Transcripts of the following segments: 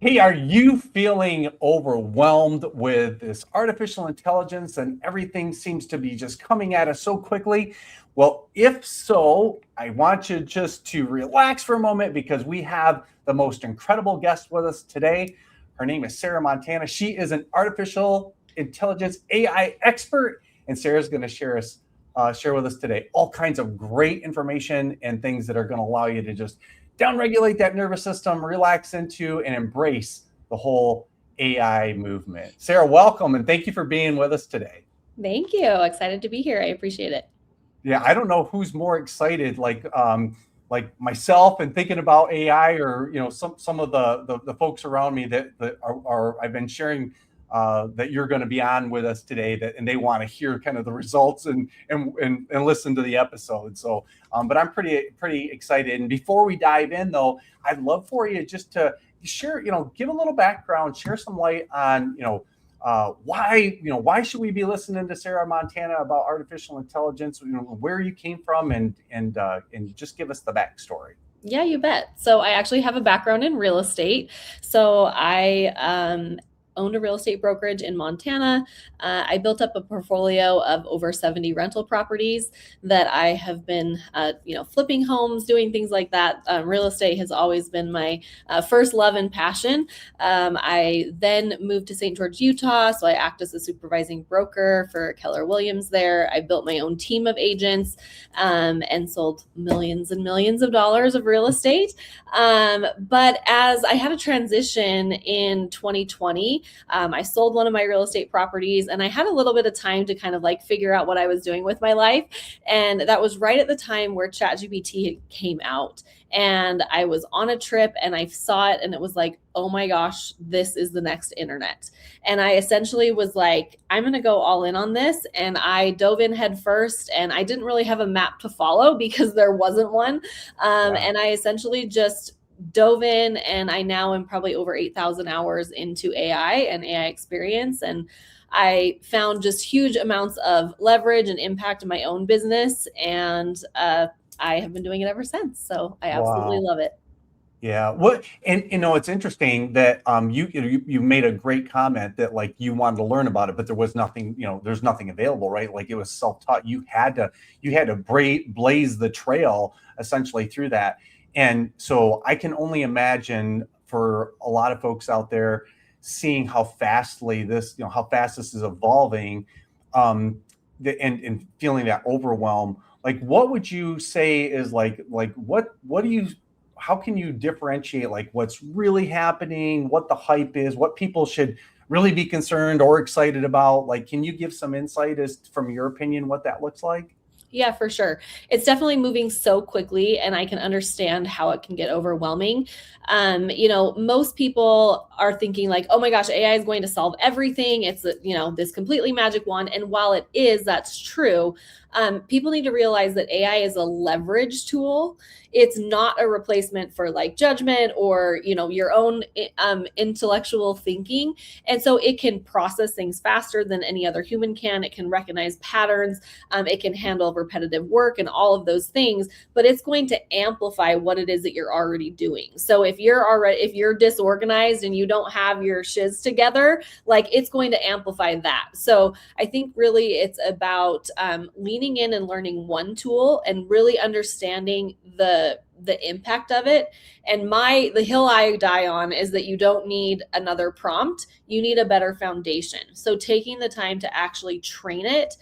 Hey, are you feeling overwhelmed with this artificial intelligence and everything seems to be just coming at us so quickly? Well, if so, I want you just to relax for a moment because we have the most incredible guest with us today. Her name is Sarah Montana. She is an artificial intelligence AI expert, and Sarah's going to share with us today all kinds of great information and things that are going to allow you to just downregulate that nervous system, relax into, and embrace the whole AI movement. Sarah, welcome, and thank you for being with us today. Thank you. Excited to be here. I appreciate it. Yeah, I don't know who's more excited, like myself and thinking about AI, or some of the folks around me that are I've been sharing that you're going to be on with us today, that and they want to hear kind of the results and listen to the episode. So, but I'm pretty excited. And before we dive in, though, I'd love for you just to share, give a little background, share some light on, why should we be listening to Sarah Montana about artificial intelligence? Where you came from, and just give us the backstory. Yeah, you bet. So I actually have a background in real estate. So I owned a real estate brokerage in Montana. I built up a portfolio of over 70 rental properties that I have been, flipping homes, doing things like that. Real estate has always been my first love and passion. I then moved to St. George, Utah. So I act as a supervising broker for Keller Williams there. I built my own team of agents and sold millions and millions of dollars of real estate. But as I had a transition in 2020, I sold one of my real estate properties and I had a little bit of time to kind of like figure out what I was doing with my life. And that was right at the time where ChatGPT came out. And I was on a trip and I saw it and it was like, oh my gosh, this is the next internet. And I essentially was like, I'm going to go all in on this. And I dove in head first and I didn't really have a map to follow because there wasn't one. Yeah. And I essentially just dove in and I now am probably over 8,000 hours into AI and AI experience. And I found just huge amounts of leverage and impact in my own business. And I have been doing it ever since. So I absolutely Wow. love it. Yeah. What and it's interesting that you made a great comment that like you wanted to learn about it, but there was nothing, there's nothing available, right? Like it was self-taught. You had to blaze the trail essentially through that. And so I can only imagine for a lot of folks out there seeing how fast this is evolving, and feeling that overwhelm. Like what would you say is like what do you how can you differentiate like what's really happening, what the hype is, what people should really be concerned or excited about? Like, can you give some insight as from your opinion what that looks like? Yeah, for sure. It's definitely moving so quickly, and I can understand how it can get overwhelming. Most people are thinking like, "Oh my gosh, AI is going to solve everything. It's this completely magic wand." And while it is, that's true. People need to realize that AI is a leverage tool. It's not a replacement for like judgment or your own intellectual thinking. And so it can process things faster than any other human can. It can recognize patterns. It can handle repetitive work and all of those things, but it's going to amplify what it is that you're already doing. So if you're disorganized and you don't have your shiz together, like it's going to amplify that. So I think really it's about leaning in and learning one tool and really understanding the impact of it. And the hill I die on is that you don't need another prompt. You need a better foundation. So taking the time to actually train it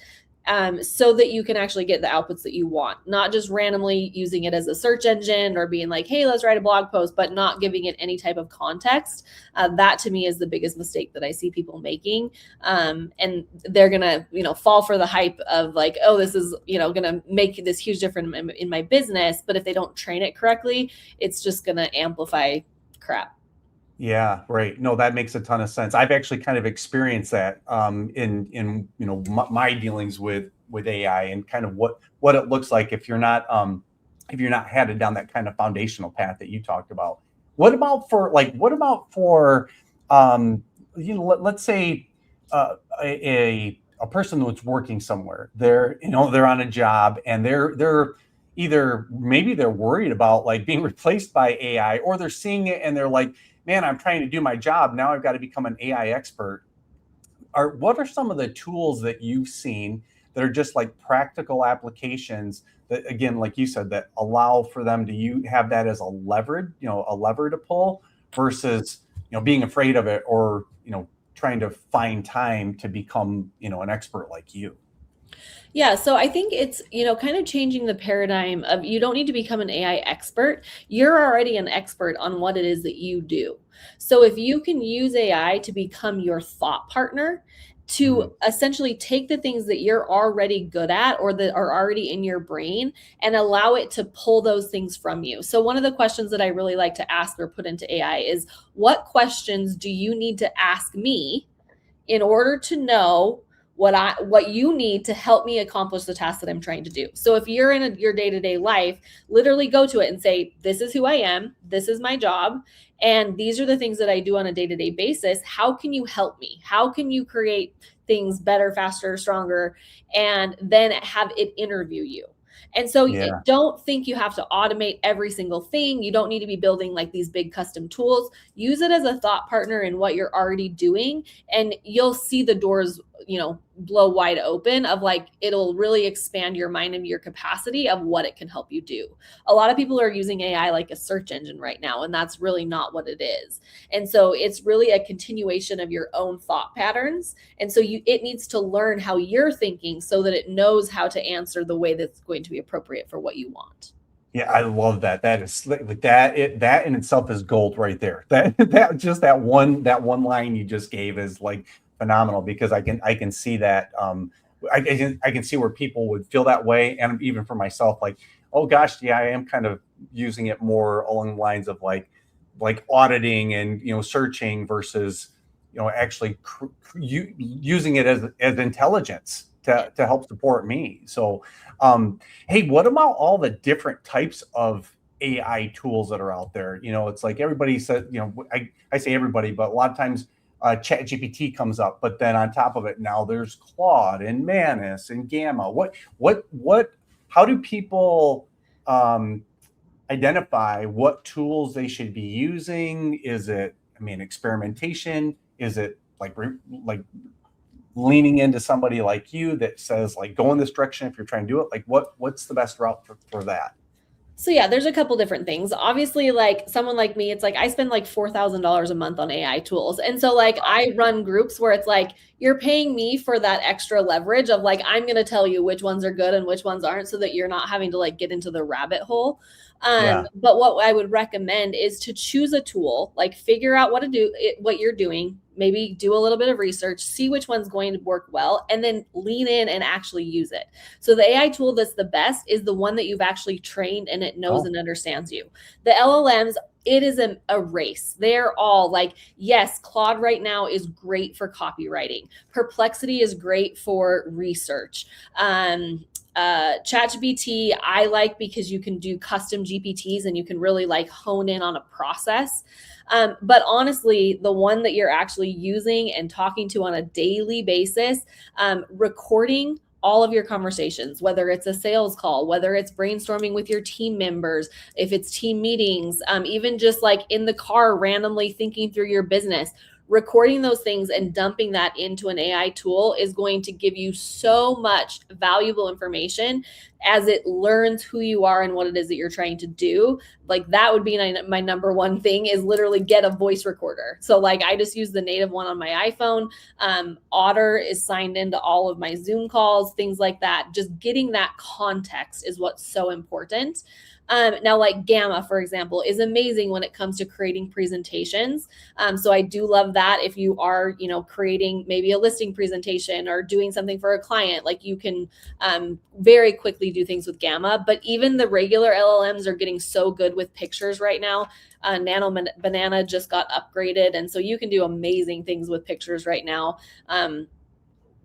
so that you can actually get the outputs that you want, not just randomly using it as a search engine or being like, hey, let's write a blog post, but not giving it any type of context. That to me is the biggest mistake that I see people making. And they're going to, fall for the hype of like, oh, this is, going to make this huge difference in my business. But if they don't train it correctly, it's just going to amplify crap. Yeah, right. No, that makes a ton of sense. I've actually kind of experienced that in my dealings with AI and kind of what it looks like if you're not headed down that kind of foundational path that you talked about. What about for let's say a person that's working somewhere. They're on a job and they're either maybe they're worried about like being replaced by AI, or they're seeing it and they're like, man, I'm trying to do my job. Now I've got to become an AI expert. What are some of the tools that you've seen that are just like practical applications that, again, like you said, that allow for them to have that as a lever, a lever to pull versus, being afraid of it, or, trying to find time to become, an expert like you? Yeah, so I think it's, kind of changing the paradigm of you don't need to become an AI expert. You're already an expert on what it is that you do. So if you can use AI to become your thought partner, Mhm. to essentially take the things that you're already good at or that are already in your brain and allow it to pull those things from you. So one of the questions that I really like to ask or put into AI is, what questions do you need to ask me in order to know what you need to help me accomplish the task that I'm trying to do. So if you're in your day-to-day life, literally go to it and say, this is who I am, this is my job, and these are the things that I do on a day-to-day basis. How can you help me? How can you create things better, faster, stronger, and then have it interview you? And so Yeah. don't think you have to automate every single thing. You don't need to be building like these big custom tools. Use it as a thought partner in what you're already doing, and you'll see the doors, blow wide open of like, it'll really expand your mind and your capacity of what it can help you do. A lot of people are using AI like a search engine right now, and that's really not what it is. And so it's really a continuation of your own thought patterns. And so it needs to learn how you're thinking so that it knows how to answer the way that's going to be appropriate for what you want. Yeah, I love that. That is like that. That in itself is gold right there. That one line you just gave is like phenomenal, because I can see that. I can see where people would feel that way, and even for myself, like, oh gosh, yeah, I am kind of using it more along the lines of like auditing and searching versus actually using it as intelligence Yeah. to help support me. So hey, what about all the different types of AI tools that are out there? It's like everybody said, I say everybody, but a lot of times Chat GPT comes up, but then on top of it, now there's Claude and Manus and Gamma. How do people um, identify what tools they should be using? Is it, experimentation? Is it like leaning into somebody like you that says like go in this direction if you're trying to do it? Like what's the best route for that? So yeah, there's a couple different things. Obviously, like someone like me, it's like I spend like $4,000 a month on AI tools. And so like I run groups where it's like you're paying me for that extra leverage of like I'm going to tell you which ones are good and which ones aren't, so that you're not having to like get into the rabbit hole. Yeah. But what I would recommend is to choose a tool, like figure out what you're doing, maybe do a little bit of research, see which one's going to work well, and then lean in and actually use it. So the AI tool that's the best is the one that you've actually trained and it knows Oh, and understands you. The LLMs, it is a race. They're all like, yes, Claude right now is great for copywriting. Perplexity is great for research. ChatGPT I like because you can do custom GPTs and you can really like hone in on a process. But honestly, the one that you're actually using and talking to on a daily basis, recording all of your conversations, whether it's a sales call, whether it's brainstorming with your team members, if it's team meetings, even just like in the car, randomly thinking through your business, recording those things and dumping that into an AI tool is going to give you so much valuable information as it learns who you are and what it is that you're trying to do. Like that would be my number one thing, is literally get a voice recorder. So like I just use the native one on my iPhone. Otter is signed into all of my Zoom calls, things like that. Just getting that context is what's so important. Now, like Gamma, for example, is amazing when it comes to creating presentations. So I do love that. If you are, creating maybe a listing presentation or doing something for a client, like you can very quickly do things with Gamma. But even the regular LLMs are getting so good with pictures right now. Nano Banana just got upgraded, and so you can do amazing things with pictures right now.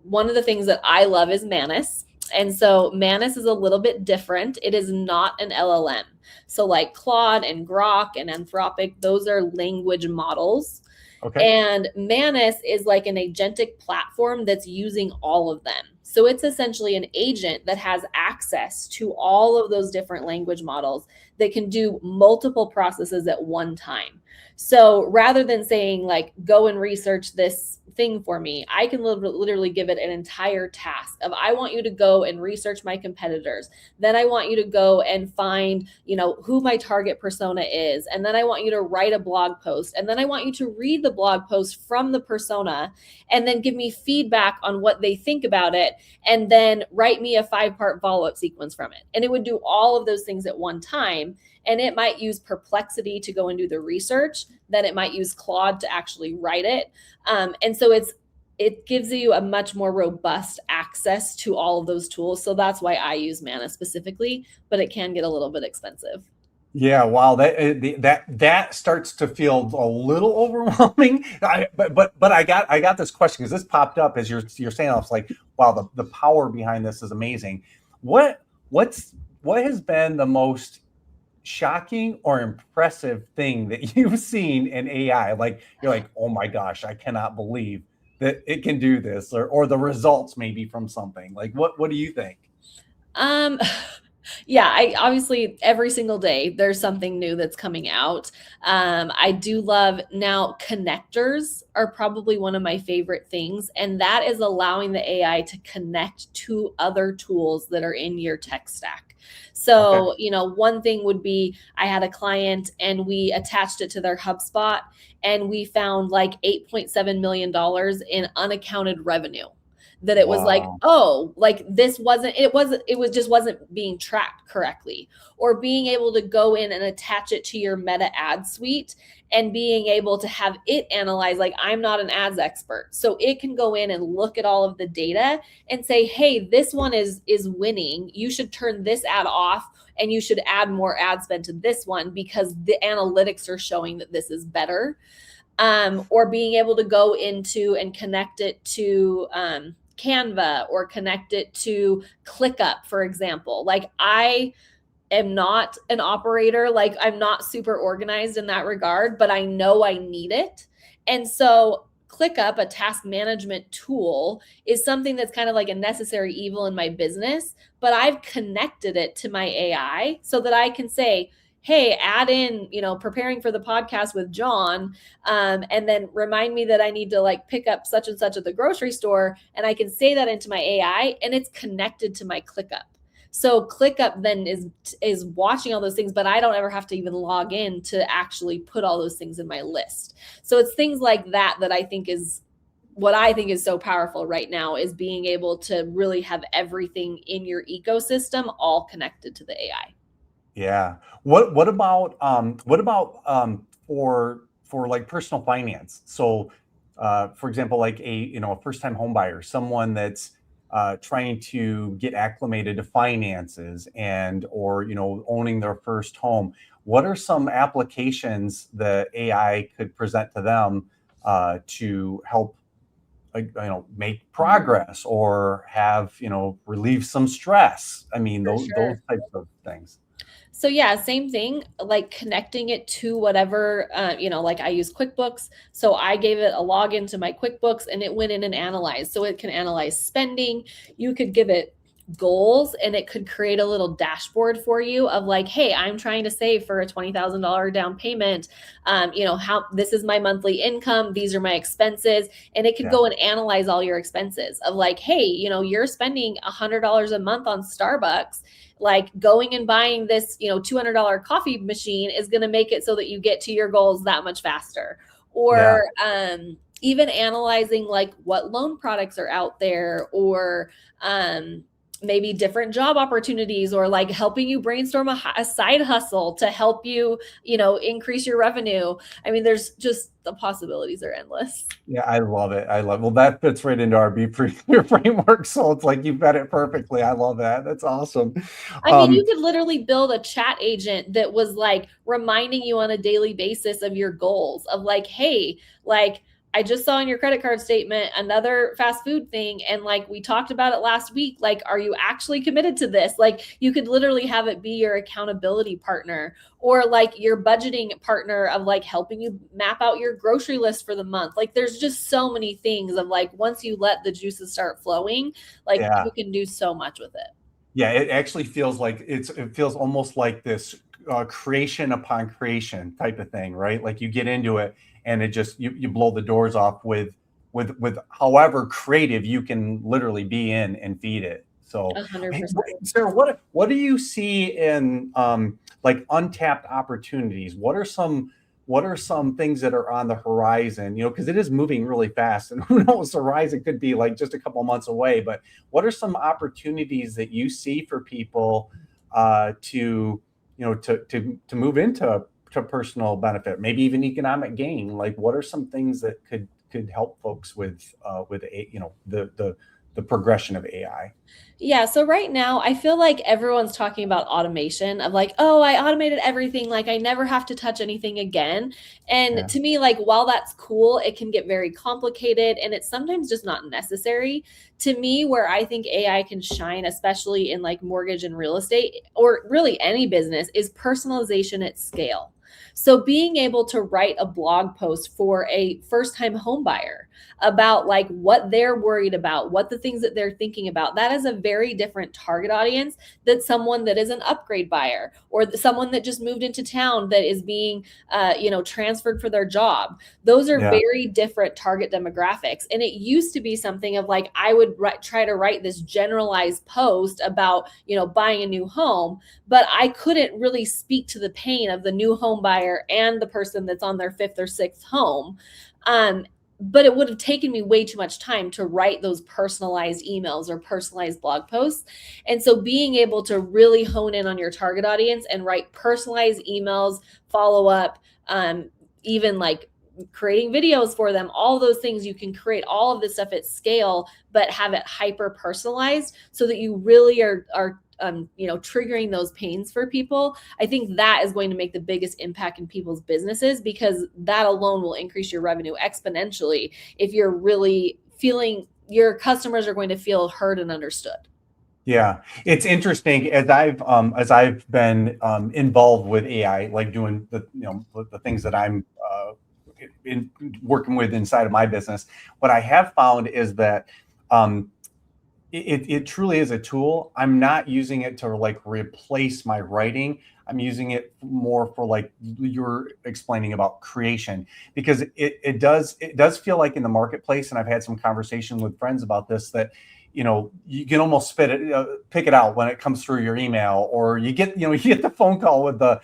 One of the things that I love is Manus. And so Manus is a little bit different. It is not an LLM. So like Claude and Grok and Anthropic, those are language models. okay. And Manus is like an agentic platform that's using all of them. So it's essentially an agent that has access to all of those different language models that can do multiple processes at one time. So rather than saying, like, go and research this thing for me, I can literally give it an entire task of, I want you to go and research my competitors. Then I want you to go and find, who my target persona is. And then I want you to write a blog post. And then I want you to read the blog post from the persona and then give me feedback on what they think about it. And then write me a 5-part follow-up sequence from it. And it would do all of those things at one time. And it might use Perplexity to go and do the research. Then it might use Claude to actually write it. And so it gives you a much more robust access to all of those tools. So that's why I use Mana specifically, but it can get a little bit expensive. Yeah, wow, that starts to feel a little overwhelming. But I got this question because this popped up as you're saying. I was like, wow, the power behind this is amazing. What has been the most shocking or impressive thing that you've seen in AI? Like, you're like, oh my gosh, I cannot believe that it can do this, or the results maybe from something. Like, what do you think? Um, yeah, I obviously every single day there's something new that's coming out. I do love now connectors are probably one of my favorite things, and that is allowing the AI to connect to other tools that are in your tech stack. So, Okay. one thing would be, I had a client and we attached it to their HubSpot and we found like $8.7 million in unaccounted revenue. That it was like, Wow. oh, like this just wasn't being tracked correctly. Or being able to go in and attach it to your Meta ad suite and being able to have it analyze, like, I'm not an ads expert. So it can go in and look at all of the data and say, hey, this one is winning. You should turn this ad off and you should add more ad spend to this one because the analytics are showing that this is better. Or being able to go into and connect it to Canva or connect it to ClickUp, for example. Like, I am not an operator, like I'm not super organized in that regard, but I know I need it. And so ClickUp, a task management tool, is something that's kind of like a necessary evil in my business, but I've connected it to my AI so that I can say, hey, add in, preparing for the podcast with John, and then remind me that I need to like pick up such and such at the grocery store. And I can say that into my AI and it's connected to my ClickUp. So ClickUp then is watching all those things, but I don't ever have to even log in to actually put all those things in my list. So it's things like that I think is what I think is so powerful right now, is being able to really have everything in your ecosystem all connected to the AI. Yeah. What about for like personal finance? So, for example, like a first time home buyer, someone that's trying to get acclimated to finances and or owning their first home. What are some applications that AI could present to them to help make progress or have relieve some stress? I mean, For those sure. types of things. So yeah, same thing, like connecting it to whatever, like I use QuickBooks. So I gave it a login to my QuickBooks and it went in and analyzed. So it can analyze spending. You could give it goals and it could create a little dashboard for you of like, hey, I'm trying to save for a $20,000 down payment. How this is my monthly income. These are my expenses. And it could Yeah. go and analyze all your expenses of like, hey, you're spending $100 a month on Starbucks. Like, going and buying this, $200 coffee machine is going to make it so that you get to your goals that much faster. Yeah. Or even analyzing like what loan products are out there, or maybe different job opportunities, or like helping you brainstorm a side hustle to help you, increase your revenue. I mean, there's just, the possibilities are endless. Yeah, I love it. I love. Well, that fits right into our B framework. So it's like you vet it perfectly. I love that. That's awesome. I mean, you Um, could literally build a chat agent that was like reminding you on a daily basis of your goals, of like, hey, like, I just saw in your credit card statement another fast food thing. And like we talked about it last week, like, are you actually committed to this? Like you could literally have it be your accountability partner or like your budgeting partner of like helping you map out your grocery list for the month. Like there's just so many things of like, once you let the juices start flowing, like Yeah. you can do so much with it. Yeah, it actually feels like it feels almost like this creation upon creation type of thing, right? Like you get into it and it just you blow the doors off with however creative you can literally be in and feed it. So, hey, 100%. Sarah, what do you see in like untapped opportunities? What are some things that are on the horizon? You know, because it is moving really fast, and who knows, the horizon could be like just a couple months away. But what are some opportunities that you see for people to to move into to personal benefit, maybe even economic gain? Like, what are some things that could help folks with the progression of AI? Yeah, so right now I feel like everyone's talking about automation of like, oh, I automated everything, like I never have to touch anything again. And Yeah, to me, like while that's cool, it can get very complicated and it's sometimes just not necessary. To me, where I think AI can shine, especially in like mortgage and real estate or really any business, is personalization at scale. So being able to write a blog post for a first-time home buyer about like what they're worried about, what the things that they're thinking about. That is a very different target audience than someone that is an upgrade buyer or someone that just moved into town that is being, transferred for their job. Those are yeah, very different target demographics. And it used to be something of like, I would try to write this generalized post about, buying a new home, but I couldn't really speak to the pain of the new home buyer and the person that's on their fifth or sixth home. But it would have taken me way too much time to write those personalized emails or personalized blog posts. And so being able to really hone in on your target audience and write personalized emails, follow up, even like creating videos for them, all those things, you can create all of this stuff at scale, but have it hyper personalized so that you really are triggering those pains for people. I think that is going to make the biggest impact in people's businesses because that alone will increase your revenue exponentially if you're really feeling your customers are going to feel heard and understood. yeah. It's interesting as I've been involved with AI, like doing the things that I'm in working with inside of my business. What I have found is that um, it truly is a tool. I'm not using it to like replace my writing. I'm using it more for like you're explaining about creation because it does feel like in the marketplace, and I've had some conversation with friends about this that you can almost pick it out when it comes through your email, or you get the phone call with the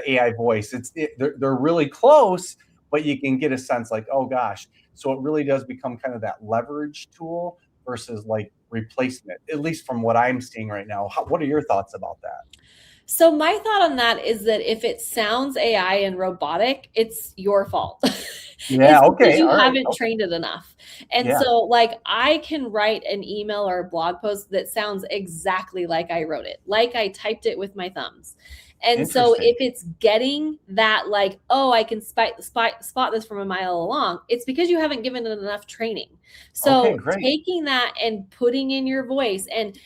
AI voice. They're really close, but you can get a sense like, oh gosh. So it really does become kind of that leverage tool versus like replacement, at least from what I'm seeing right now. What are your thoughts about that? So my thought on that is that if it sounds AI and robotic, it's your fault. Yeah. It's because Okay. you All right. haven't Okay. trained it enough. And Yeah. so like I can write an email or a blog post that sounds exactly like I wrote it, like I typed it with my thumbs. And so Interesting. if it's getting that like, oh, I can spot this from a mile along, it's because you haven't given it enough training. Okay. So Great. taking that and putting in your voice and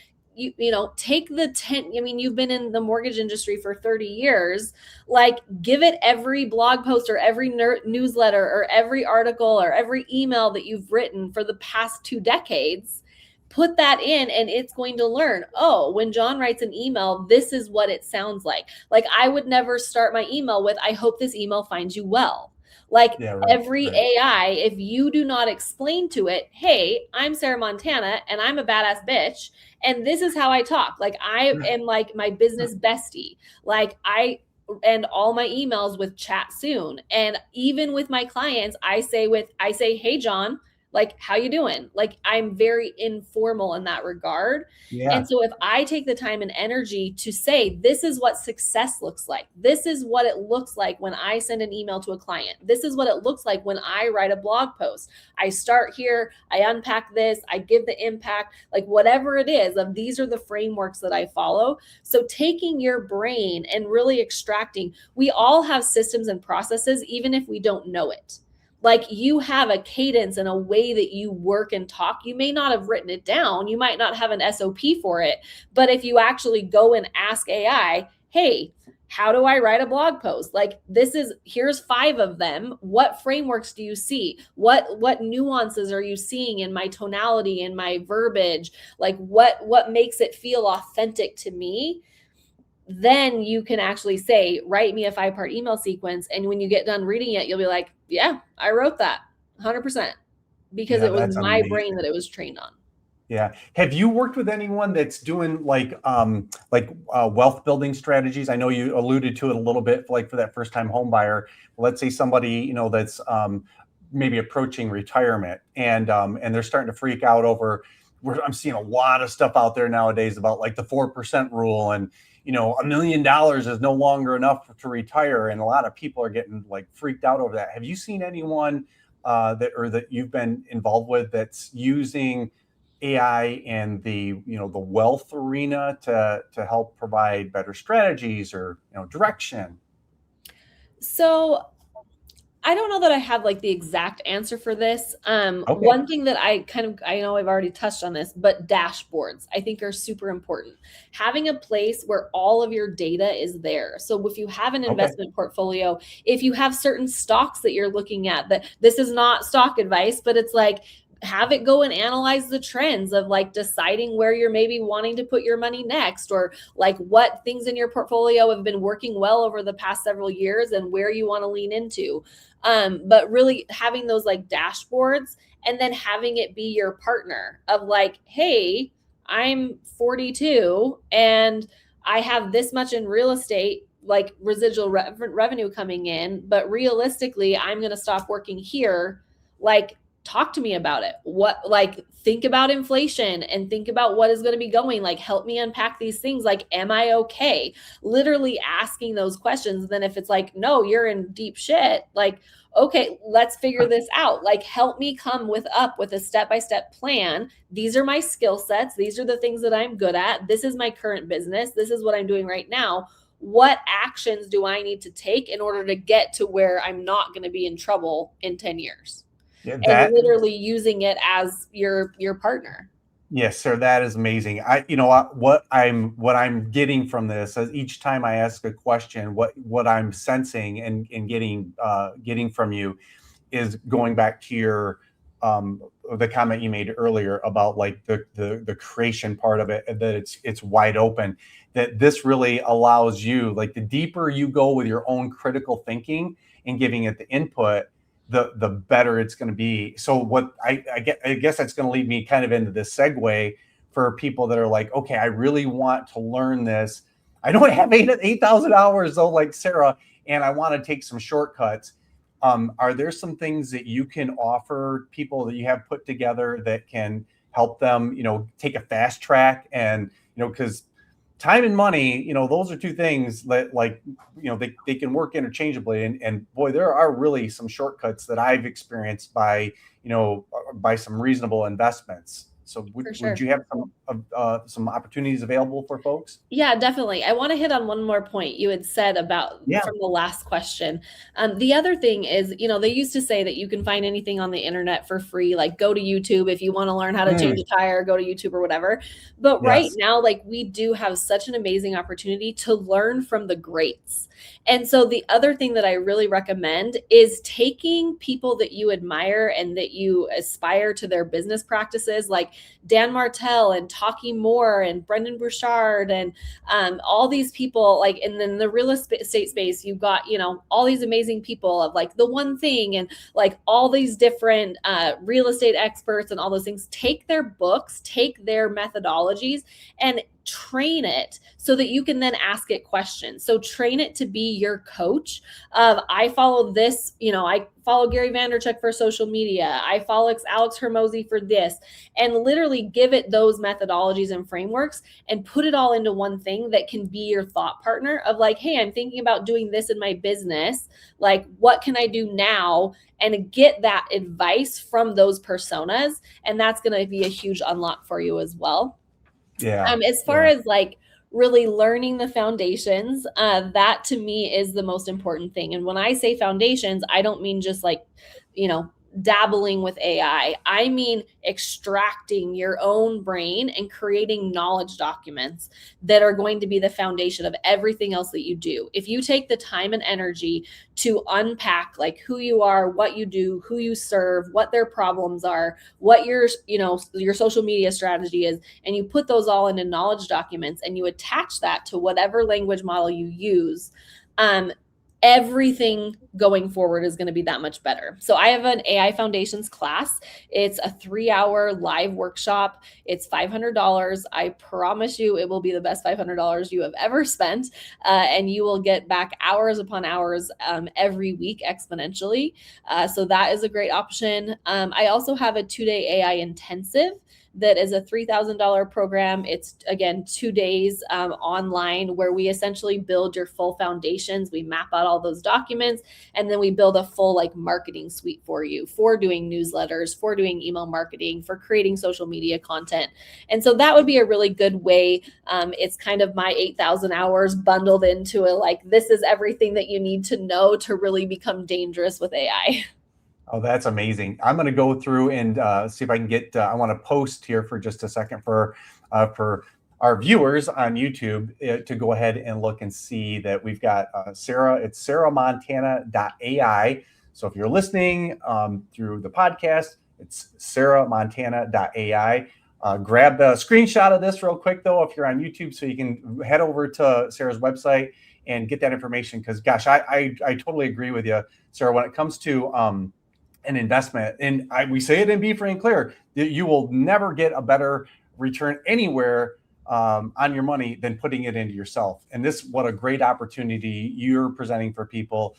take the 10, I mean, you've been in the mortgage industry for 30 years, like give it every blog post or every newsletter or every article or every email that you've written for the past 2 decades. Put that in and it's going to learn, oh, when John writes an email, this is what it sounds like. Like I would never start my email with, I hope this email finds you well. Like Yeah. Right. every Right. AI, if you do not explain to it, hey, I'm Sarah Montana and I'm a badass bitch, and this is how I talk. Like I am like my business bestie. Like I end all my emails with chat soon. And even with my clients, I say, hey John, like how you doing? Like I'm very informal in that regard. And Yeah. so if I take the time and energy to say, this is what success looks like. This is what it looks like when I send an email to a client. This is what it looks like when I write a blog post. I start here, I unpack this, I give the impact, like whatever it is, of these are the frameworks that I follow. So taking your brain and really extracting, we all have systems and processes, even if we don't know it. Like you have a cadence and a way that you work and talk. You may not have written it down. You might not have an SOP for it. But if you actually go and ask AI, hey, how do I write a blog post? Like here's 5 of them. What frameworks do you see? What nuances are you seeing in my tonality, in my verbiage? Like what makes it feel authentic to me? Then you can actually say, write me a 5-part email sequence. And when you get done reading it, you'll be like, yeah, I wrote that 100% because Yeah, it was that's my brain amazing. that it was trained on. Yeah. Have you worked with anyone that's doing wealth building strategies? I know you alluded to it a little bit, like for that first time home buyer. Let's say somebody, that's maybe approaching retirement and they're starting to freak out over I'm seeing a lot of stuff out there nowadays about like the 4% rule and $1 million is no longer enough to retire. And a lot of people are getting like freaked out over that. Have you seen anyone that you've been involved with that's using AI and the wealth arena to help provide better strategies or direction? So I don't know that I have like the exact answer for this. Okay. One thing that I know I've already touched on this, but dashboards I think are super important. Having a place where all of your data is there. So if you have an Okay. investment portfolio, if you have certain stocks that you're looking at, that this is not stock advice, but it's like, have it go and analyze the trends of like deciding where you're maybe wanting to put your money next, or like what things in your portfolio have been working well over the past several years and where you want to lean into. But really having those like dashboards and then having it be your partner of like, hey, I'm 42 and I have this much in real estate, like residual revenue coming in, but realistically, I'm going to stop working here. Like, talk to me about it. Think about inflation and think about what is going to be going. Like, help me unpack these things. Like, am I okay? Literally asking those questions. Then if it's like, no, you're in deep shit, like, okay, let's figure this out. Like, help me come up with a step-by-step plan. These are my skill sets. These are the things that I'm good at. This is my current business. This is what I'm doing right now. What actions do I need to take in order to get to where I'm not going to be in trouble in 10 years? Yeah, And that literally using it as your partner. yes, sir. That is amazing. What I'm getting from this is each time I ask a question, what I'm sensing and getting from you is going back to your the comment you made earlier about like the creation part of it, that it's wide open, that this really allows you, like the deeper you go with your own critical thinking and giving it the input, the better it's going to be. So what I guess that's going to lead me kind of into this segue for people that are like, okay, I really want to learn this. I don't have 8,000 hours though, like Sarah, and I want to take some shortcuts. Are there some things that you can offer people that you have put together that can help them, take a fast track? And, because time and money, those are two things that like, they can work interchangeably. And boy, there are really some shortcuts that I've experienced by some reasonable investments. So For would sure. you have some opportunities available for folks? Yeah, definitely. I want to hit on one more point you had said about Yeah. from the last question. The other thing is, they used to say that you can find anything on the internet for free, like go to YouTube if you want to learn how to change Mm, a tire, go to YouTube or whatever. But right yes. now, like we do have such an amazing opportunity to learn from the greats. And so the other thing that I really recommend is taking people that you admire and that you aspire to their business practices, like Dan Martell and Talkie Moore and Brendan Burchard and all these people, like, and then the real estate space, you've got, all these amazing people of like the one thing and like all these different real estate experts and all those things. Take their books, take their methodologies and train it so that you can then ask it questions. So train it to be your coach of, I follow this, I follow Gary Vaynerchuk for social media. I follow Alex Hermosi for this, and literally give it those methodologies and frameworks and put it all into one thing that can be your thought partner of like, hey, I'm thinking about doing this in my business. Like, what can I do now? And get that advice from those personas. And that's going to be a huge unlock for you as well. Yeah. As far Yeah. as like really learning the foundations, that to me is the most important thing. And when I say foundations, I don't mean just like dabbling with AI. I mean, extracting your own brain and creating knowledge documents that are going to be the foundation of everything else that you do. If you take the time and energy to unpack like who you are, what you do, who you serve, what their problems are, what your social media strategy is, and you put those all into knowledge documents and you attach that to whatever language model you use, everything going forward is going to be that much better. So I have an AI foundations class. It's a 3-hour live workshop. It's $500. I promise you it will be the best $500 you have ever spent. And you will get back hours upon hours every week exponentially. So that is a great option. I also have a 2-day AI intensive that is a $3,000 program. It's, again, 2 days online where we essentially build your full foundations. We map out all those documents, and then we build a full like marketing suite for you for doing newsletters, for doing email marketing, for creating social media content. And so that would be a really good way. It's kind of my 8,000 hours bundled into a like, this is everything that you need to know to really become dangerous with AI. Oh, that's amazing. I'm going to go through and see if I can get, I want to post here for just a second for our viewers on YouTube to go ahead and look and see that we've got Sarah. It's sarahmontana.ai. So if you're listening through the podcast, it's sarahmontana.ai. Grab the screenshot of this real quick, though, if you're on YouTube, so you can head over to Sarah's website and get that information. Because, gosh, I totally agree with you, Sarah, when it comes to an investment. And we say it and be free and clear, that you will never get a better return anywhere on your money than putting it into yourself. And what a great opportunity you're presenting for people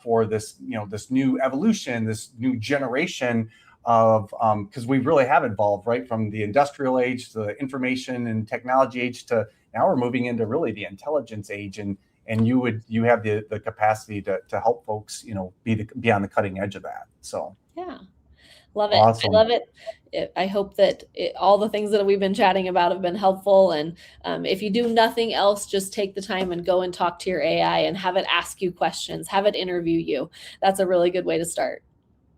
for this, this new evolution, this new generation of, because we really have evolved, right, from the industrial age to the information and technology age to now we're moving into really the intelligence age. And you have the capacity to help folks, be on the cutting edge of that. So yeah, love it. Awesome. I love it. I hope that all the things that we've been chatting about have been helpful. And if you do nothing else, just take the time and go and talk to your AI and have it ask you questions, have it interview you. That's a really good way to start.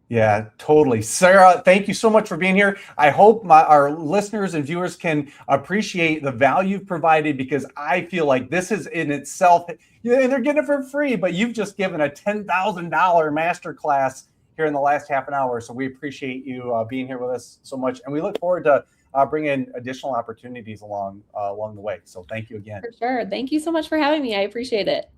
Yeah, totally. Sarah, thank you so much for being here. I hope our listeners and viewers can appreciate the value you've provided, because I feel like this is in itself, and they're getting it for free, but you've just given a $10,000 masterclass here in the last half an hour. So we appreciate you being here with us so much. And we look forward to bringing additional opportunities along the way. So thank you again. For sure. Thank you so much for having me. I appreciate it.